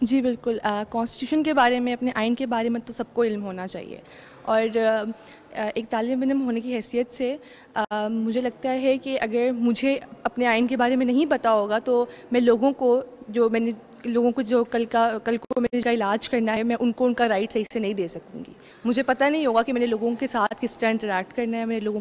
جی بالکل، کانسٹیٹیوشن کے بارے میں، اپنے آئین کے بارے میں تو سب کو علم ہونا چاہیے، اور ایک طالب علم ہونے کی حیثیت سے مجھے لگتا ہے کہ اگر مجھے اپنے آئین کے بارے میں نہیں پتہ ہوگا تو میں لوگوں کو جو کل کو میں نے کا علاج کرنا ہے، میں ان کو ان کا رائٹ صحیح سے نہیں دے سکوں گی. مجھے پتہ نہیں ہوگا کہ میں نے لوگوں کے ساتھ کس طرح انٹریکٹ کرنا ہے، میں نے لوگوں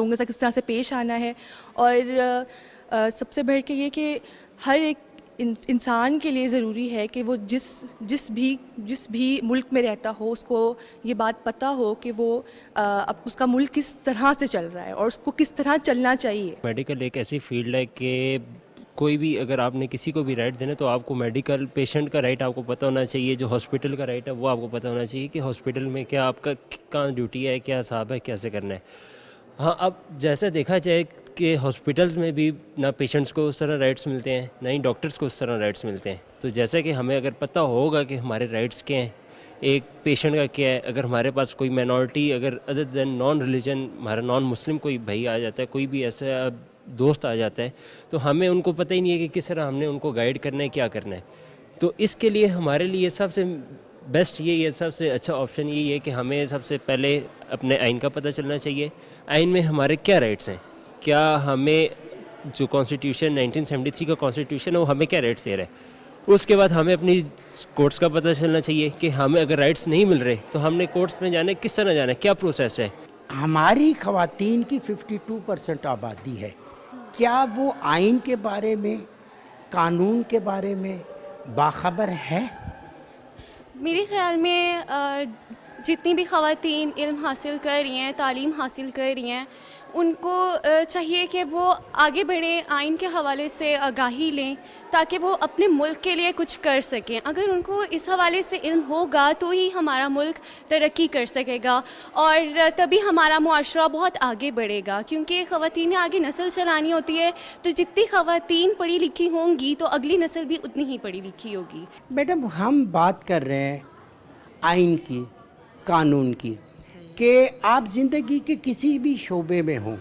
کے ساتھ کس طرح سے پیش آنا ہے. اور سب سے بڑھ کے یہ کہ ہر ایک انسان کے لیے ضروری ہے کہ وہ جس بھی ملک میں رہتا ہو اس کو یہ بات پتہ ہو کہ وہ اس کا ملک کس طرح سے چل رہا ہے اور اس کو کس طرح چلنا چاہیے. میڈیکل ایک ایسی فیلڈ ہے کہ کوئی بھی اگر آپ نے کسی کو بھی رائٹ دینا تو آپ کو میڈیکل پیشنٹ کا رائٹ آپ کو پتہ ہونا چاہیے، جو ہاسپٹل کا رائٹ ہے وہ آپ کو پتہ ہونا چاہیے کہ ہاسپٹل میں کیا آپ کا کہاں ڈیوٹی ہے، کیا حساب ہے، کیسے کرنا ہے. ہاں، اب جیسا دیکھا جائے کہ ہاسپٹلز میں بھی نہ پیشنٹس کو اس طرح رائٹس ملتے ہیں، نہ ہی ڈاکٹرس کو اس طرح رائٹس ملتے ہیں. تو جیسا کہ ہمیں اگر پتہ ہوگا کہ ہمارے رائٹس کیا ہیں، ایک پیشنٹ کا کیا ہے، اگر ہمارے پاس کوئی مائنورٹی اگر ادر دین نان ریلیجن ہمارا نان مسلم کوئی بھائی آ جاتا ہے، کوئی بھی ایسا دوست آ جاتا ہے، تو ہمیں ان کو پتہ ہی نہیں ہے کہ کس طرح ہم نے ان کو گائیڈ کرنا ہے، کیا کرنا ہے. تو اس کے لیے ہمارے لیے سب سے بیسٹ یہی ہے، سب سے اچھا آپشن یہی ہے کہ ہمیں سب سے پہلے اپنے آئین کا پتہ چلنا چاہیے، آئین میں ہمارے کیا رائٹس ہیں، کیا ہمیں جو کانسٹیٹیوشن 1973 کا کانسٹیٹیوشن ہے وہ ہمیں کیا رائٹس دے رہا ہے. اس کے بعد ہمیں اپنی کورٹس کا پتہ چلنا چاہیے کہ ہمیں اگر رائٹس نہیں مل رہے تو ہم نے کورٹس میں جانا ہے، کس طرح جانا ہے، کیا پروسیس ہے. ہماری خواتین کی 52% آبادی ہے، کیا وہ آئین کے بارے میں، قانون کے بارے میں باخبر ہے؟ میرے خیال میں جتنی بھی خواتین علم حاصل کر رہی ہیں، تعلیم حاصل کر رہی ہیں، ان کو چاہیے کہ وہ آگے بڑھیں، آئین کے حوالے سے آگاہی لیں تاکہ وہ اپنے ملک کے لیے کچھ کر سکیں. اگر ان کو اس حوالے سے علم ہوگا تو ہی ہمارا ملک ترقی کر سکے گا اور تبھی ہمارا معاشرہ بہت آگے بڑھے گا. کیونکہ خواتین نے آگے نسل چلانی ہوتی ہے، تو جتنی خواتین پڑھی لکھی ہوں گی تو اگلی نسل بھی اتنی ہی پڑھی لکھی ہوگی. میڈم، ہم بات کر رہے ہیں آئین کی، قانون کی، کہ آپ زندگی کے کسی بھی شعبے میں ہوں،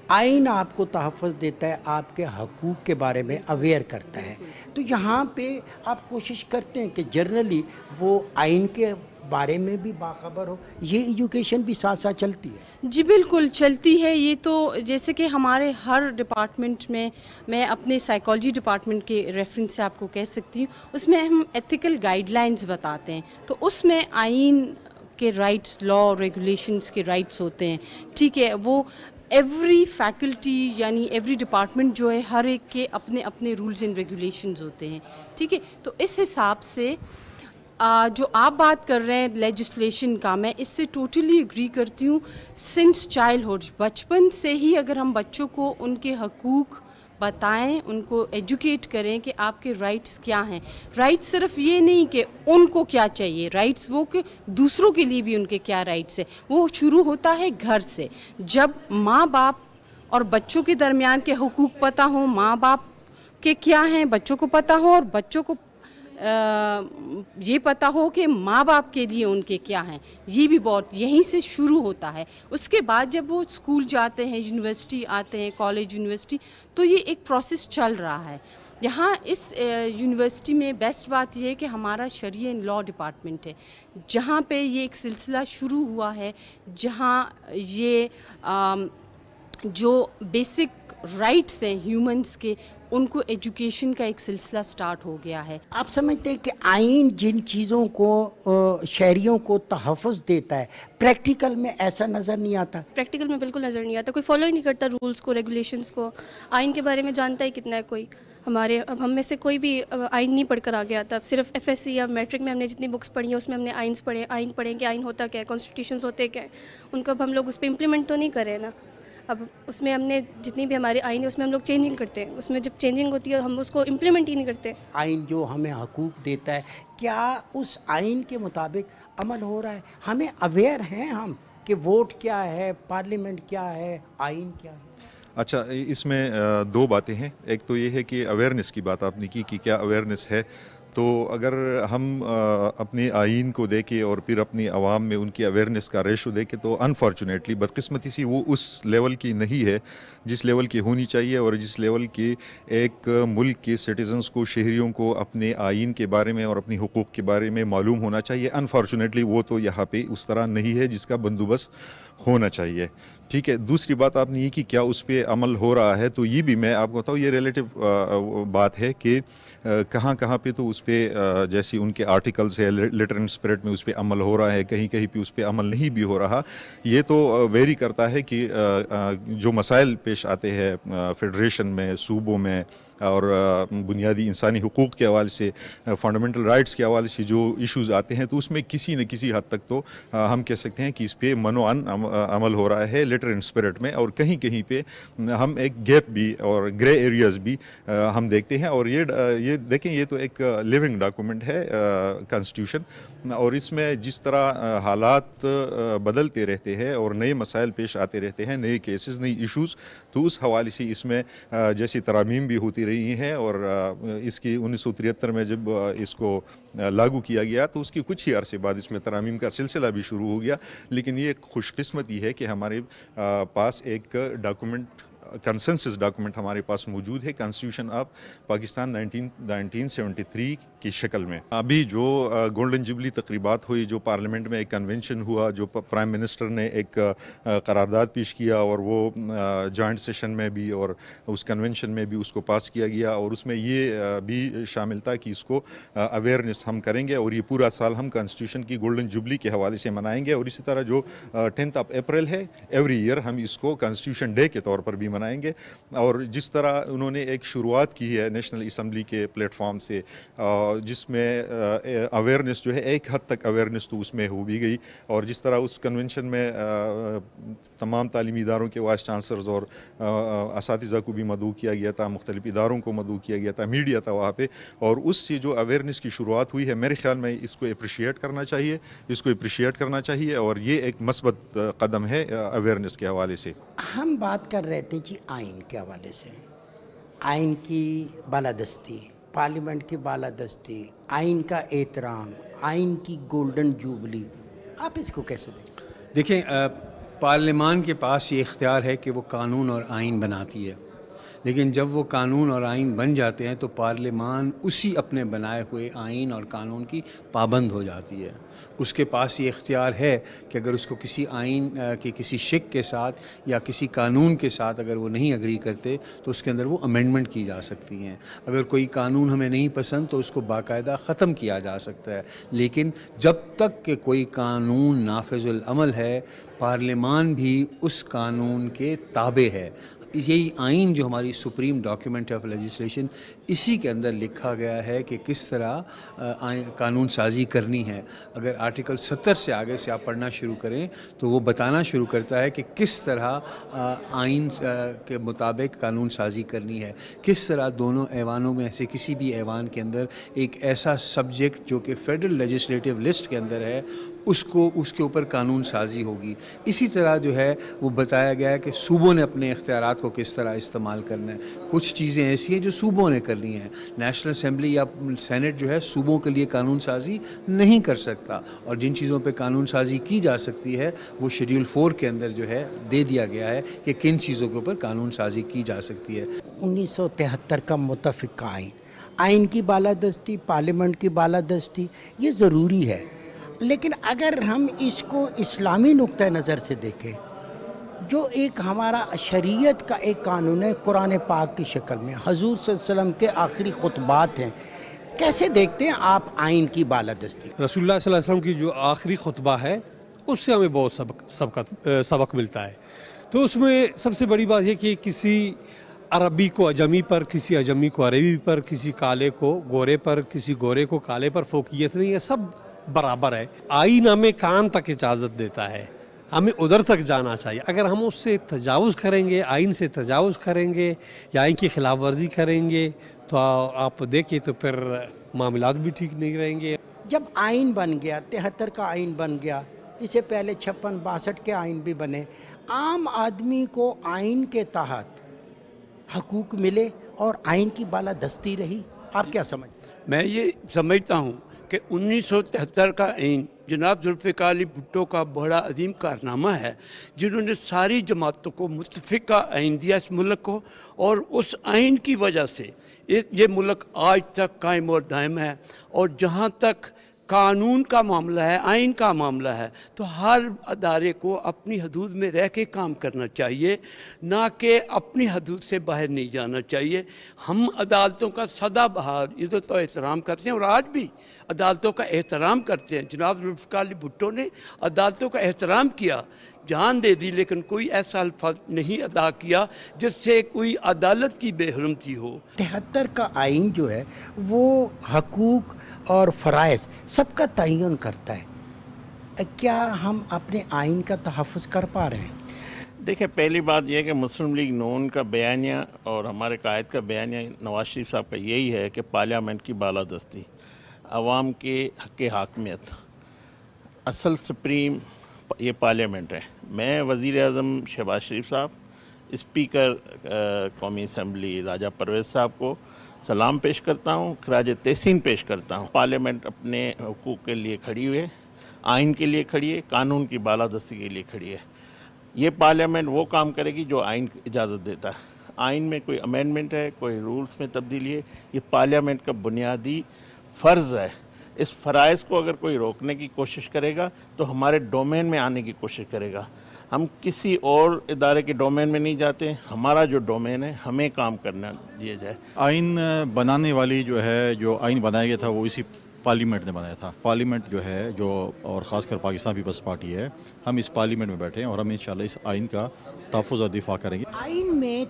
آئین آپ کو تحفظ دیتا ہے، آپ کے حقوق کے بارے میں اویئر کرتا ہے. تو یہاں پہ آپ کوشش کرتے ہیں کہ جنرلی وہ آئین کے بارے میں بھی باخبر ہو، یہ ایجوکیشن بھی ساتھ ساتھ چلتی ہے؟ جی بالکل چلتی ہے. یہ تو جیسے کہ ہمارے ہر ڈپارٹمنٹ میں اپنے سائیکالوجی ڈپارٹمنٹ کے ریفرنس سے آپ کو کہہ سکتی ہوں، اس میں ہم ایتھیکل گائیڈ لائنز بتاتے ہیں. تو اس میں آئین کے رائٹس، لا ریگولیشنز کے رائٹس ہوتے ہیں. ٹھیک ہے، وہ ایوری فیکلٹی یعنی ایوری ڈپارٹمنٹ جو ہے ہر ایک کے اپنے اپنے رولز اینڈ ریگولیشنز ہوتے ہیں. ٹھیک ہے، تو اس حساب سے جو آپ بات کر رہے ہیں لیجسلیشن کا، میں اس سے ٹوٹلی اگری کرتی ہوں. سنس چائلڈہڈ، بچپن سے ہی اگر ہم بچوں کو ان کے حقوق بتائیں، ان کو ایجوکیٹ کریں کہ آپ کے رائٹس کیا ہیں. رائٹس صرف یہ نہیں کہ ان کو کیا چاہیے، رائٹس وہ کہ دوسروں کے لیے بھی ان کے کیا رائٹس ہیں. وہ شروع ہوتا ہے گھر سے. جب ماں باپ اور بچوں کے درمیان کے حقوق پتہ ہوں، ماں باپ کے کیا ہیں بچوں کو پتہ ہو، اور بچوں کو یہ پتہ ہو کہ ماں باپ کے لیے ان کے کیا ہیں، یہ بھی بہت یہیں سے شروع ہوتا ہے. اس کے بعد جب وہ اسکول جاتے ہیں، یونیورسٹی آتے ہیں، کالج یونیورسٹی، تو یہ ایک پروسیس چل رہا ہے. یہاں اس یونیورسٹی میں بیسٹ بات یہ ہے کہ ہمارا شریعہ اینڈ لا ڈپارٹمنٹ ہے، جہاں پہ یہ ایک سلسلہ شروع ہوا ہے، جہاں یہ جو بیسک رائٹس ہیں ہیومنس کے، ان کو ایجوکیشن کا ایک سلسلہ سٹارٹ ہو گیا ہے. آپ سمجھتے ہیں کہ آئین جن چیزوں کو شہریوں کو تحفظ دیتا ہے، پریکٹیکل میں ایسا نظر نہیں آتا؟ پریکٹیکل میں بالکل نظر نہیں آتا. کوئی فالو ہی نہیں کرتا رولز کو، ریگولیشنز کو. آئین کے بارے میں جانتا ہی کتنا ہے کوئی. اب ہم میں سے کوئی بھی آئین نہیں پڑھ کر آ گیا تھا. صرف ایف ایس سی یا میٹرک میں ہم نے جتنی بکس پڑھی ہیں اس میں ہم نے آئین پڑھیں کہ آئین ہوتا کیا ہے، کانسٹیٹیوشنز ہوتے کیا ہیں. ان کو اب ہم لوگ اس پہ امپلیمنٹ تو نہیں کر رہے نا. اب اس میں ہم نے جتنی بھی ہمارے آئین ہے اس میں ہم لوگ چینجنگ کرتے ہیں. اس میں جب چینجنگ ہوتی ہے ہم اس کو امپلیمنٹ ہی نہیں کرتے. آئین جو ہمیں حقوق دیتا ہے، کیا اس آئین کے مطابق عمل ہو رہا ہے؟ ہمیں اویئر ہیں ہم کہ ووٹ کیا ہے، پارلیمنٹ کیا ہے، آئین کیا ہے؟ اچھا، اس میں دو باتیں ہیں. ایک تو یہ ہے کہ اویئرنیس کی بات آپ نے کی کہ کیا اویئرنیس ہے. تو اگر ہم اپنے آئین کو دیکھیں اور پھر اپنی عوام میں ان کی اویئرنیس کا ریشو دیکھیں تو انفارچونیٹلی بدقسمتی سے وہ اس لیول کی نہیں ہے جس لیول کی ہونی چاہیے، اور جس لیول کی ایک ملک کے سٹیزنز کو، شہریوں کو اپنے آئین کے بارے میں اور اپنی حقوق کے بارے میں معلوم ہونا چاہیے۔ انفارچونیٹلی وہ تو یہاں پہ اس طرح نہیں ہے جس کا بندوبست ہونا چاہیے۔ ٹھیک ہے، دوسری بات آپ نے یہ کہ کیا اس پہ عمل ہو رہا ہے، تو یہ بھی میں آپ کو بتاؤں یہ ریلیٹیو بات ہے کہ کہاں کہاں پہ تو اس پہ جیسے ان کے آرٹیکلز ہے لیٹر اینڈ اسپرٹ میں اس پہ عمل ہو رہا ہے، کہیں کہیں پہ اس پہ عمل نہیں بھی ہو رہا۔ یہ تو ویری کرتا ہے کہ جو مسائل پیش آتے ہیں فیڈریشن میں، صوبوں میں، اور بنیادی انسانی حقوق کے حوالے سے، فنڈامنٹل رائٹس کے حوالے سے جو ایشوز آتے ہیں، تو اس میں کسی نہ کسی حد تک تو ہم کہہ سکتے ہیں کہ اس پہ منوعن عمل ہو رہا ہے لیٹر اینڈ اسپرٹ میں، اور کہیں کہیں پہ ہم ایک گیپ بھی اور گرے ایریاز بھی ہم دیکھتے ہیں۔ اور یہ دیکھیں، یہ تو ایک لیونگ ڈاکومنٹ ہے کانسٹیٹیوشن، اور اس میں جس طرح حالات بدلتے رہتے ہیں اور نئے مسائل پیش آتے رہتے ہیں، نئے کیسز، نئی ایشوز، تو اس حوالے سے اس میں جیسی ترامیم بھی ہوتی رہی ہیں، اور اس کی 1973 میں جب اس کو لاگو کیا گیا تو اس کی کچھ ہی عرصے بعد اس میں ترامیم کا سلسلہ بھی شروع ہو گیا۔ لیکن یہ خوش قسمتی ہے کہ ہمارے پاس ایک ڈاکومنٹ، کنسنسس ڈاکومنٹ ہمارے پاس موجود ہے، کانسٹیٹیوشن آف پاکستان 1973 کی شکل میں۔ ابھی جو گولڈن جبلی تقریبات ہوئی، جو پارلیمنٹ میں ایک کنونشن ہوا، جو پرائم منسٹر نے ایک قرارداد پیش کیا، اور وہ جوائنٹ سیشن میں بھی اور اس کنونشن میں بھی اس کو پاس کیا گیا، اور اس میں یہ بھی شامل تھا کہ اس کو اویئرنیس ہم کریں گے، اور یہ پورا سال ہم کانسٹیٹیوشن کی گولڈن جبلی کے حوالے سے منائیں گے۔ اور اسی طرح جو 10 اپریل ہے، ایوری ایئر ہم اس کو کانسٹیٹیوشن ڈے کے طور پر بھی منائیں گے۔ اور جس طرح انہوں نے ایک شروعات کی ہے نیشنل اسمبلی کے پلیٹ فارم سے، جس میں اویئرنیس جو ہے ایک حد تک اویئرنیس تو اس میں ہو بھی گئی، اور جس طرح اس کنونشن میں تمام تعلیمی اداروں کے وائس چانسلرز اور اساتذہ کو بھی مدعو کیا گیا تھا، مختلف اداروں کو مدعو کیا گیا تھا، میڈیا تھا وہاں پہ، اور اس سے جو اویئرنیس کی شروعات ہوئی ہے، میرے خیال میں اس کو اپریشیٹ کرنا چاہیے، اور یہ ایک مثبت قدم ہے اویئرنیس کے حوالے سے۔ ہم بات کر رہے تھے جی آئین کے حوالے سے، آئین کی بالادستی، پارلیمنٹ کی بالادستی، آئین کا احترام، آئین کی گولڈن جوبلی، آپ اس کو کیسے دیکھیں؟ پارلیمان کے پاس یہ اختیار ہے کہ وہ قانون اور آئین بناتی ہے، لیکن جب وہ قانون اور آئین بن جاتے ہیں تو پارلیمان اسی اپنے بنائے ہوئے آئین اور قانون کی پابند ہو جاتی ہے۔ اس کے پاس یہ اختیار ہے کہ اگر اس کو کسی آئین کے کسی شق کے ساتھ یا کسی قانون کے ساتھ اگر وہ نہیں اگری کرتے تو اس کے اندر وہ امینڈمنٹ کی جا سکتی ہیں۔ اگر کوئی قانون ہمیں نہیں پسند تو اس کو باقاعدہ ختم کیا جا سکتا ہے، لیکن جب تک کہ کوئی قانون نافذ العمل ہے، پارلیمان بھی اس قانون کے تابع ہے۔ یہی آئین جو ہماری سپریم ڈاکیومنٹ آف لیجسلیشن، اسی کے اندر لکھا گیا ہے کہ کس طرح قانون سازی کرنی ہے۔ اگر آرٹیکل 70 سے آگے سے آپ پڑھنا شروع کریں تو وہ بتانا شروع کرتا ہے کہ کس طرح آئین کے مطابق قانون سازی کرنی ہے، کس طرح دونوں ایوانوں میں سے کسی بھی ایوان کے اندر ایک ایسا سبجیکٹ جو کہ فیڈرل لیجسلیٹو لسٹ کے اندر ہے، اس کے اوپر قانون سازی ہوگی۔ اسی طرح جو ہے وہ بتایا گیا ہے کہ صوبوں نے اپنے اختیارات کو کس طرح استعمال کرنا ہے۔ کچھ چیزیں ایسی ہیں جو صوبوں نے کرنی ہیں، نیشنل اسمبلی یا سینٹ جو ہے صوبوں کے لیے قانون سازی نہیں کر سکتا، اور جن چیزوں پہ قانون سازی کی جا سکتی ہے وہ شیڈیول 4 کے اندر جو ہے دے دیا گیا ہے کہ کن چیزوں کے اوپر قانون سازی کی جا سکتی ہے۔ 1973 کا متفق آئین کی بالادستی، پارلیمنٹ کی بالادستی، یہ ضروری ہے، لیکن اگر ہم اس کو اسلامی نقطہ نظر سے دیکھیں، جو ایک ہمارا شریعت کا ایک قانون ہے قرآن پاک کی شکل میں، حضور صلی اللہ علیہ وسلم کے آخری خطبات ہیں، کیسے دیکھتے ہیں آپ آئین کی بالادستی؟ رسول اللہ صلی اللہ علیہ وسلم کی جو آخری خطبہ ہے اس سے ہمیں بہت سبق ملتا ہے۔ تو اس میں سب سے بڑی بات یہ کہ کسی عربی کو اجمی پر، کسی اجمی کو عربی پر، کسی کالے کو گورے پر، کسی گورے کو کالے پر فوقیت نہیں ہے، سب برابر ہے۔ آئین ہمیں کان تک اجازت دیتا ہے، ہمیں ادھر تک جانا چاہیے۔ اگر ہم اس سے تجاوز کریں گے، آئین سے تجاوز کریں گے یا آئین کی خلاف ورزی کریں گے تو آپ دیکھیں تو پھر معاملات بھی ٹھیک نہیں رہیں گے۔ جب آئین بن گیا، 73 کا آئین بن گیا، اس سے پہلے 56 62 کے آئین بھی بنے، عام آدمی کو آئین کے تحت حقوق ملے اور آئین کی بالادستی رہی، آپ کیا سمجھتے ہیں؟ میں یہ سمجھتا ہوں کہ 1973 کا آئین جناب ذوالفقار علی بھٹو کا بڑا عظیم کارنامہ ہے، جنہوں نے ساری جماعتوں کو متفقہ آئین دیا اس ملک کو، اور اس آئین کی وجہ سے یہ ملک آج تک قائم اور دائم ہے۔ اور جہاں تک قانون کا معاملہ ہے، آئین کا معاملہ ہے، تو ہر ادارے کو اپنی حدود میں رہ کے کام کرنا چاہیے، نہ کہ اپنی حدود سے باہر نہیں جانا چاہیے۔ ہم عدالتوں کا سدا بہار عزت و احترام کرتے ہیں، اور آج بھی عدالتوں کا احترام کرتے ہیں۔ جناب ذوالفقار علی بھٹو نے عدالتوں کا احترام کیا، جان دے دی، لیکن کوئی ایسا الفاظ نہیں ادا کیا جس سے کوئی عدالت کی بے حرمتی ہو۔ 73 کا آئین جو ہے وہ حقوق اور فرائض سب کا تعین کرتا ہے، کیا ہم اپنے آئین کا تحفظ کر پا رہے ہیں؟ دیکھیں، پہلی بات یہ ہے کہ مسلم لیگ نون کا بیانیہ اور ہمارے قائد کا بیانیہ نواز شریف صاحب کا یہی ہے کہ پارلیمنٹ کی بالادستی، عوام کے حق حاکمیت، اصل سپریم یہ پارلیمنٹ ہے۔ میں وزیر اعظم شہباز شریف صاحب، اسپیکر قومی اسمبلی راجہ پرویز صاحب کو سلام پیش کرتا ہوں، خراج تحسین پیش کرتا ہوں۔ پارلیمنٹ اپنے حقوق کے لیے کھڑی ہوئی ہے، آئین کے لیے کھڑی ہے، قانون کی بالادستی کے لیے کھڑی ہے۔ یہ پارلیمنٹ وہ کام کرے گی جو آئین اجازت دیتا ہے۔ آئین میں کوئی امینڈمنٹ ہے، کوئی رولز میں تبدیلی ہے، یہ پارلیمنٹ کا بنیادی فرض ہے۔ اس فرائض کو اگر کوئی روکنے کی کوشش کرے گا تو ہمارے ڈومین میں آنے کی کوشش کرے گا۔ ہم کسی اور ادارے کے ڈومین میں نہیں جاتے، ہمارا جو ڈومین ہے ہمیں کام کرنا دیا جائے۔ آئین بنانے والی جو آئین بنایا گیا تھا وہ اسی پارلیمنٹ نے بنایا تھا۔ پارلیمنٹ جو ہے اور خاص کر پاکستان پیپلز پارٹی ہے، ہم اس پارلیمنٹ میں بیٹھے ہیں اور ہم انشاءاللہ اس آئین کا تحفظ اور دفاع کریں گے۔ آئین میں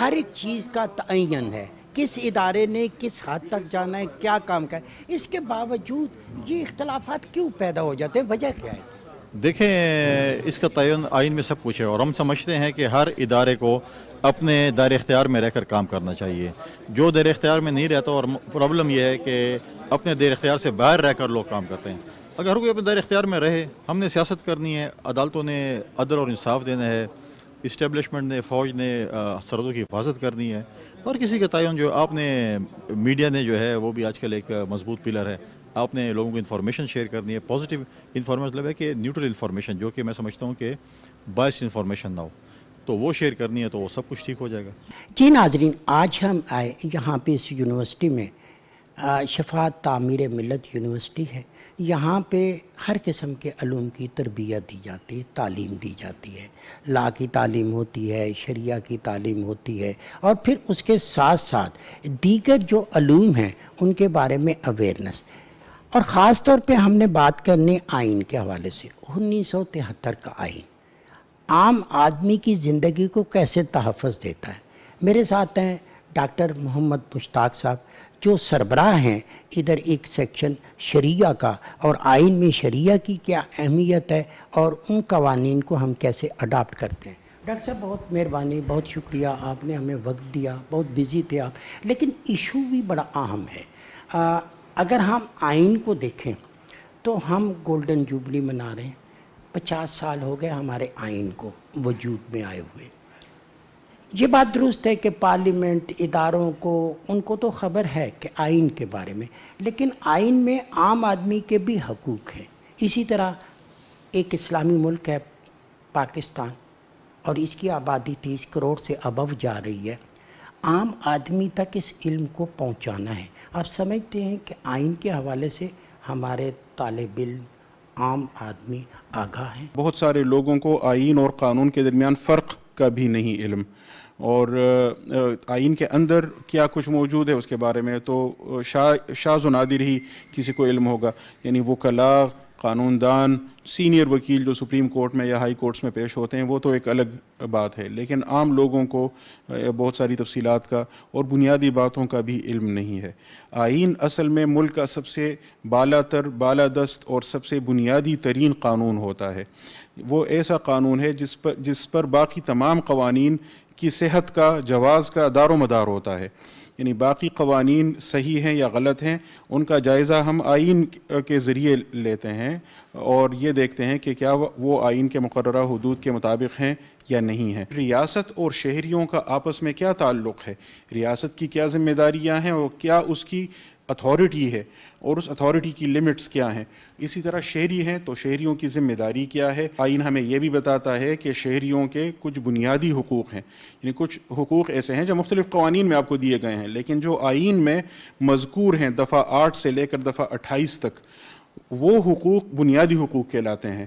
ہر ایک چیز کا تعین ہے، کس ادارے نے کس حد تک جانا ہے، کیا کام کا ہے، اس کے باوجود یہ اختلافات کیوں پیدا ہو جاتے ہیں؟ وجہ کیا ہے؟ دیکھیں، اس کا تعین آئین میں سب کچھ ہے، اور ہم سمجھتے ہیں کہ ہر ادارے کو اپنے دائرہ اختیار میں رہ کر کام کرنا چاہیے۔ جو دائرہ اختیار میں نہیں رہتا، اور پرابلم یہ ہے کہ اپنے دائرہ اختیار سے باہر رہ کر لوگ کام کرتے ہیں۔ اگر ہر کوئی اپنے دائرہ اختیار میں رہے، ہم نے سیاست کرنی ہے، عدالتوں نے عدل اور انصاف دینا ہے، اسٹیبلشمنٹ نے، فوج نے سرحدوں کی حفاظت کرنی ہے، اور کسی کا تعین جو آپ نے میڈیا نے جو ہے وہ بھی آج کل ایک مضبوط پلر ہے۔ آپ نے لوگوں کو انفارمیشن شیئر کرنی ہے، پازیٹیو انفارمیشن، مطلب ہے کہ نیوٹرل انفارمیشن، جو کہ میں سمجھتا ہوں کہ بائسڈ انفارمیشن نہ ہو، تو وہ شیئر کرنی ہے، تو وہ سب کچھ ٹھیک ہو جائے گا۔ جی ناظرین، آج ہم آئے یہاں پہ اس یونیورسٹی میں، شفاعت تعمیر ملت یونیورسٹی ہے، یہاں پہ ہر قسم کے علوم کی تربیت دی جاتی ہے، تعلیم دی جاتی ہے، لا کی تعلیم ہوتی ہے، شریعہ کی تعلیم ہوتی ہے، اور پھر اس کے ساتھ ساتھ دیگر جو علوم ہیں ان کے بارے میں اویئرنس۔ اور خاص طور پہ ہم نے بات کرنے آئین کے حوالے سے، 1973 کا آئین عام آدمی کی زندگی کو کیسے تحفظ دیتا ہے۔ میرے ساتھ ہیں ڈاکٹر محمد مشتاق صاحب، جو سربراہ ہیں ادھر ایک سیکشن شریعہ کا، اور آئین میں شریعہ کی کیا اہمیت ہے اور ان قوانین کو ہم کیسے اڈاپٹ کرتے ہیں۔ ڈاکٹر صاحب بہت مہربانی، بہت شکریہ، آپ نے ہمیں وقت دیا، بہت بزی تھے آپ، لیکن ایشو بھی بڑا اہم ہے۔ اگر ہم آئین کو دیکھیں تو ہم گولڈن جوبلی منا رہے ہیں، 50 سال ہو گئے ہمارے آئین کو وجود میں آئے ہوئے۔ یہ بات درست ہے کہ پارلیمنٹ اداروں کو ان کو تو خبر ہے کہ آئین کے بارے میں، لیکن آئین میں عام آدمی کے بھی حقوق ہیں۔ اسی طرح ایک اسلامی ملک ہے پاکستان، اور اس کی آبادی 30 کروڑ سے ابو جا رہی ہے۔ عام آدمی تک اس علم کو پہنچانا ہے۔ آپ سمجھتے ہیں کہ آئین کے حوالے سے ہمارے طالب علم، عام آدمی آگاہ ہیں؟ بہت سارے لوگوں کو آئین اور قانون کے درمیان فرق کا بھی نہیں علم، اور آئین کے اندر کیا کچھ موجود ہے اس کے بارے میں تو شاذ و نادر ہی کسی کو علم ہوگا۔ یعنی وکلاء، قانون دان، سینئر وکیل جو سپریم کورٹ میں یا ہائی کورٹس میں پیش ہوتے ہیں، وہ تو ایک الگ بات ہے، لیکن عام لوگوں کو بہت ساری تفصیلات کا اور بنیادی باتوں کا بھی علم نہیں ہے۔ آئین اصل میں ملک کا سب سے بالادست اور سب سے بنیادی ترین قانون ہوتا ہے۔ وہ ایسا قانون ہے جس پر باقی تمام قوانین کی صحت کا، جواز کا دار و مدار ہوتا ہے۔ یعنی باقی قوانین صحیح ہیں یا غلط ہیں، ان کا جائزہ ہم آئین کے ذریعے لیتے ہیں، اور یہ دیکھتے ہیں کہ کیا وہ آئین کے مقررہ حدود کے مطابق ہیں یا نہیں ہیں۔ ریاست اور شہریوں کا آپس میں کیا تعلق ہے، ریاست کی کیا ذمہ داریاں ہیں اور کیا اس کی اتھارٹی ہے اور اس اتھارٹی کی لمٹس کیا ہیں. اسی طرح شہری ہیں تو شہریوں کی ذمہ داری کیا ہے. آئین ہمیں یہ بھی بتاتا ہے کہ شہریوں کے کچھ بنیادی حقوق ہیں، یعنی کچھ حقوق ایسے ہیں جو مختلف قوانین میں آپ کو دیے گئے ہیں، لیکن جو آئین میں مذکور ہیں دفعہ 8 سے لے کر دفعہ 28 تک، وہ حقوق بنیادی حقوق کہلاتے ہیں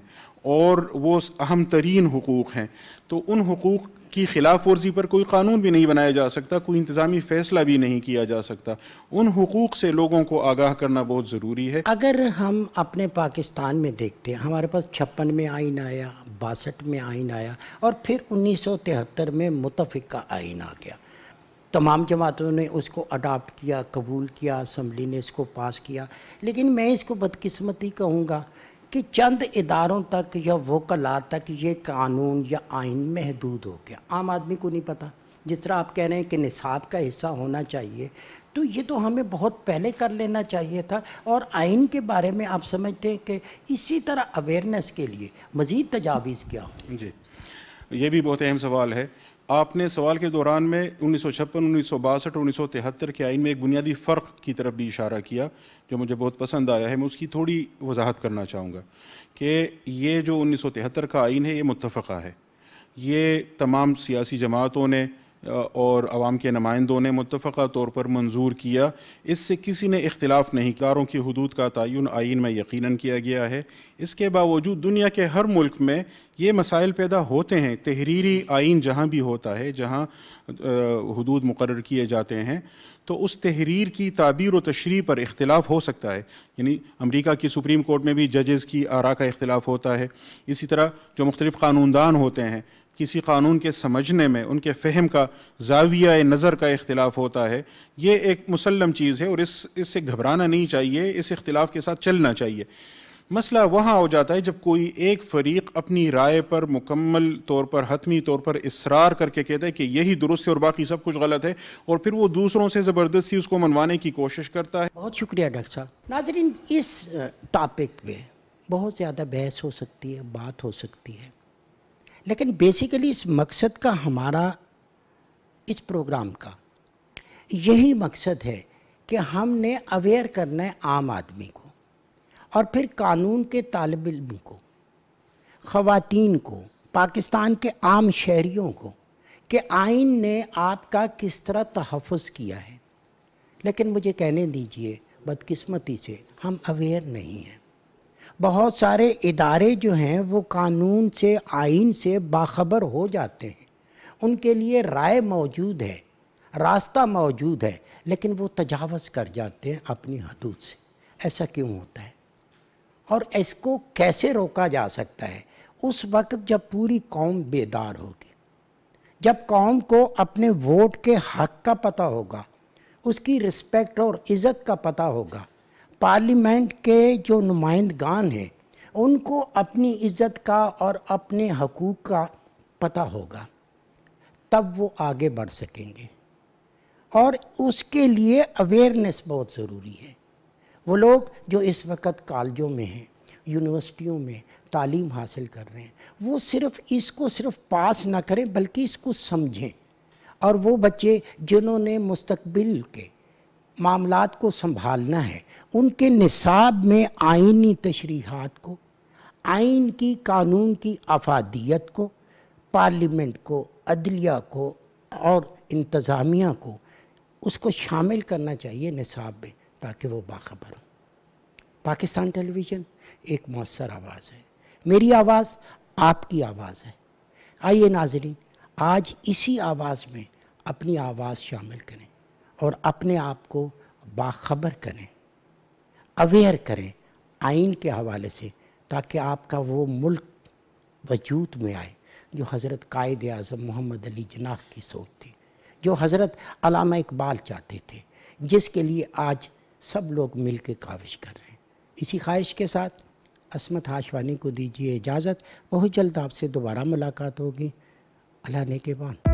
اور وہ اہم ترین حقوق ہیں. تو ان حقوق کی خلاف ورزی پر کوئی قانون بھی نہیں بنایا جا سکتا، کوئی انتظامی فیصلہ بھی نہیں کیا جا سکتا. ان حقوق سے لوگوں کو آگاہ کرنا بہت ضروری ہے. اگر ہم اپنے پاکستان میں دیکھتے ہیں، ہمارے پاس 56 میں آئین آیا، 62 میں آئین آیا اور پھر 1973 میں متفقہ آئین آ گیا. تمام جماعتوں نے اس کو اڈاپٹ کیا، قبول کیا، اسمبلی نے اس کو پاس کیا. لیکن میں اس کو بدقسمتی کہوں گا کہ چند اداروں تک یا وکلاء تک یہ قانون یا آئین محدود ہو گیا. عام آدمی کو نہیں پتہ. جس طرح آپ کہہ رہے ہیں کہ نصاب کا حصہ ہونا چاہیے، تو یہ تو ہمیں بہت پہلے کر لینا چاہیے تھا. اور آئین کے بارے میں آپ سمجھتے ہیں کہ اسی طرح اویئرنیس کے لیے مزید تجاویز کیا ہوں؟ جی، یہ بھی بہت اہم سوال ہے. آپ نے سوال کے دوران میں 1956، 1962 اور 1973 کے آئین میں ایک بنیادی فرق کی طرف بھی اشارہ کیا جو مجھے بہت پسند آیا ہے. میں اس کی تھوڑی وضاحت کرنا چاہوں گا کہ یہ جو 1973 کا آئین ہے یہ متفقہ ہے. یہ تمام سیاسی جماعتوں نے اور عوام کے نمائندوں نے متفقہ طور پر منظور کیا. اس سے کسی نے اختلاف نہیں. اداروں کی حدود کا تعین آئین میں یقیناً کیا گیا ہے. اس کے باوجود دنیا کے ہر ملک میں یہ مسائل پیدا ہوتے ہیں. تحریری آئین جہاں بھی ہوتا ہے، جہاں حدود مقرر کیے جاتے ہیں، تو اس تحریر کی تعبیر و تشریح پر اختلاف ہو سکتا ہے. یعنی امریکہ کی سپریم کورٹ میں بھی ججز کی آراء کا اختلاف ہوتا ہے. اسی طرح جو مختلف قانوندان ہوتے ہیں، کسی قانون کے سمجھنے میں ان کے فہم کا زاویہ نظر کا اختلاف ہوتا ہے. یہ ایک مسلم چیز ہے اور اس سے گھبرانا نہیں چاہیے، اس اختلاف کے ساتھ چلنا چاہیے. مسئلہ وہاں ہو جاتا ہے جب کوئی ایک فریق اپنی رائے پر مکمل طور پر، حتمی طور پر اصرار کر کے کہتا ہے کہ یہی درست ہے اور باقی سب کچھ غلط ہے، اور پھر وہ دوسروں سے زبردستی اس کو منوانے کی کوشش کرتا ہے. بہت شکریہ ڈاکٹر صاحب. ناظرین، اس ٹاپک پہ بہت زیادہ بحث ہو سکتی ہے، بات ہو سکتی ہے، لیکن بیسیکلی اس مقصد کا، ہمارا اس پروگرام کا یہی مقصد ہے کہ ہم نے اویئر کرنا ہے عام آدمی کو، اور پھر قانون کے طالب علم کو، خواتین کو، پاکستان کے عام شہریوں کو، کہ آئین نے آپ کا کس طرح تحفظ کیا ہے. لیکن مجھے کہنے دیجئے، بدقسمتی سے ہم اویئر نہیں ہیں. بہت سارے ادارے جو ہیں وہ قانون سے، آئین سے باخبر ہو جاتے ہیں، ان کے لیے رائے موجود ہے، راستہ موجود ہے، لیکن وہ تجاوز کر جاتے ہیں اپنی حدود سے. ایسا کیوں ہوتا ہے اور اس کو کیسے روکا جا سکتا ہے؟ اس وقت جب پوری قوم بیدار ہوگی، جب قوم کو اپنے ووٹ کے حق کا پتہ ہوگا، اس کی رسپیکٹ اور عزت کا پتہ ہوگا، پارلیمنٹ کے جو نمائندگان ہیں ان کو اپنی عزت کا اور اپنے حقوق کا پتہ ہوگا، تب وہ آگے بڑھ سکیں گے. اور اس کے لیے اویئرنیس بہت ضروری ہے. وہ لوگ جو اس وقت کالجوں میں ہیں، یونیورسٹیوں میں تعلیم حاصل کر رہے ہیں، وہ صرف اس کو صرف پاس نہ کریں بلکہ اس کو سمجھیں. اور وہ بچے جنہوں نے مستقبل کے معاملات کو سنبھالنا ہے، ان کے نصاب میں آئینی تشریحات کو، آئین کی، قانون کی افادیت کو، پارلیمنٹ کو، عدلیہ کو اور انتظامیہ کو، اس کو شامل کرنا چاہیے نصاب میں، تاکہ وہ باخبر ہوں. پاکستان ٹیلی ویژن ایک مؤثر آواز ہے. میری آواز آپ کی آواز ہے. آئیے ناظرین، آج اسی آواز میں اپنی آواز شامل کریں اور اپنے آپ کو باخبر کریں، اویئر کریں آئین کے حوالے سے، تاکہ آپ کا وہ ملک وجود میں آئے جو حضرت قائد اعظم محمد علی جناح کی سوچ تھی، جو حضرت علامہ اقبال چاہتے تھے، جس کے لیے آج سب لوگ مل کے کاوش کر رہے ہیں. اسی خواہش کے ساتھ عصمت ہاشوانی کو دیجیے اجازت. بہت جلد آپ سے دوبارہ ملاقات ہوگی. اللہ نگہبان.